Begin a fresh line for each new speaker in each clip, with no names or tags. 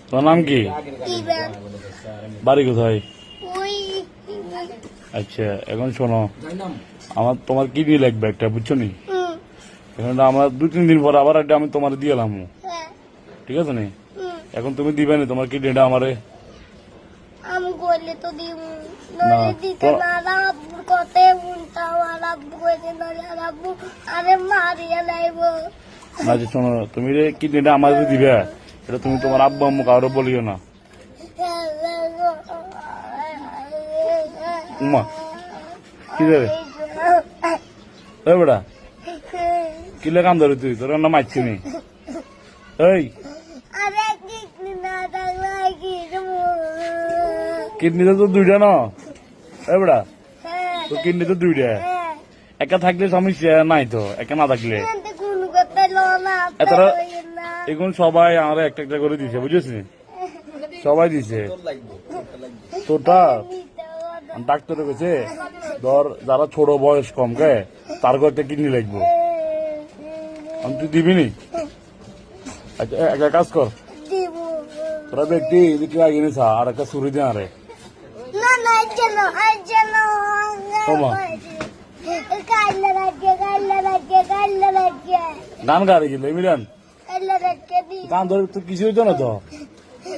তোর নাম কি? বাড়ি কোথায়? আচ্ছা, এখন শোনো, তোমার কিডনি লাগবে একটা, বুঝছো নি? এখন আমার 2-3 দিন পর আবার একটা আমি তোমার দিয়ে এলাম, ঠিক আছে নি? এখন তুমি দিবে না তোমার কিডনিটা আমারে?
আমি করলে তো দিব, নলে দিতে না আব্বুর কথাই শুনতাম, আর আব্বু কইতে নলে আর আব্বু আরে মারিয়া লাইব।
না যে শোনো, তুমি রে কিডনিটা আমাদের দিবে, এটা তুমি তোমার আব্বু আম্মু কারো বলিও না। উম্মা কি দেবে বেটা, কিলে কাম ধরে তুই, তোর না মারছি নি? এই কিডনিতে তো 2টা না বেটা, তোর কিডনি তো 2টা, একা থাকলে সমস্যা নাই তো, একা না থাকলে এখন সবাই আমার একটা একটা করে দিছে, বুঝেছি? সবাই দিছে তোরটা। ডাক্তারে গেছে ধর যারা ছোট বয়স কম গে তার একটা কিডনি লাগবে, আমি তুই দিবি নি? আচ্ছা একটা কাজ কর, তোরা ব্যক্তি এদিকে আগে নিছা আর একটা ছুরি দিয়ে আরে গান গাড়ি গেল মিরান গান ধরে তো কিছু হইতো না তো,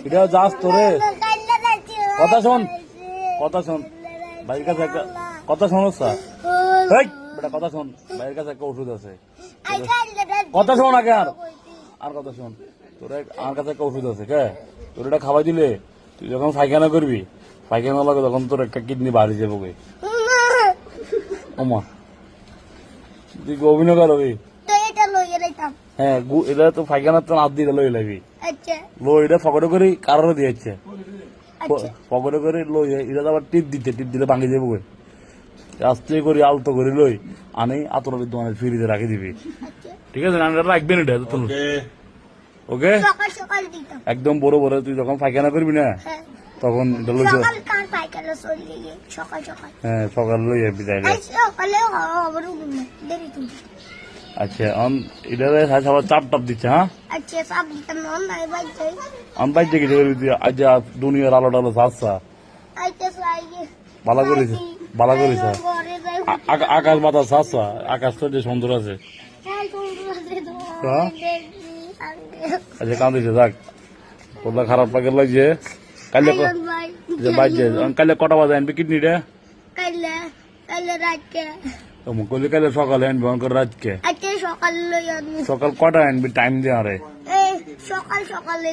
এটা যাস তোরে কথা শোন, কথা শোন, ভাইয়ের কাছে একটা কথা শোনো স্যার, বেটা কথা শোন, ভাইয়ের কাছে একটা ওষুধ আছে, কথা শোন আগে, আর কথা শোন, তোর আমার কাছে একটা ওষুধ আছে, কে তোর এটা খাওয়াই দিলে তুই যখন পায়খানা করবি, পায়খানা লাগে তখন তোর একটা কিডনি বাড়ি যাবো গে। ওমা তুই অভিনয় করবি? হ্যাঁ, এটা তো পায়খানা তো হাত দিয়ে লই লাগবি, লো এটা ফকটে করে কারোর দিয়েছে, পকেটে করে লই, এটা আবার টিপ দিলে ভাঙে যাবো, আস্তে করে আলতো করে লই আনি আতরের দোকানে ফ্রিজে রাখি দিবি, ঠিক আছে? রাখবেন এটা ওকে, একদম বড় বড় তুই যখন পায়খানা করবি না তখন এটা লই, হ্যাঁ সকাল লই যাবি তাইলে। আচ্ছা এটা সবার চাপ টাপ দিচ্ছে, হ্যাঁ আমি বাইর থেকে আজ দুনিয়ার আলো টালো চাচ্ছা ভালো করেছে, ভালো করেছে, আকাশ বাতাস চাচ্ছা, আকাশ তো যে সুন্দর আছে। আচ্ছা কান্দিছে যাক, তোর খারাপ লাগে লাগছে, কাইলে বাইরে কাইলে কটা বাজে আনবি কিডনিটা? কইলে কাইলে সকালে আনবি, অঙ্কর রাতকে
সকাল
সকাল কটা আনবি, টাইম দিয়ে আরে
সকাল সকালে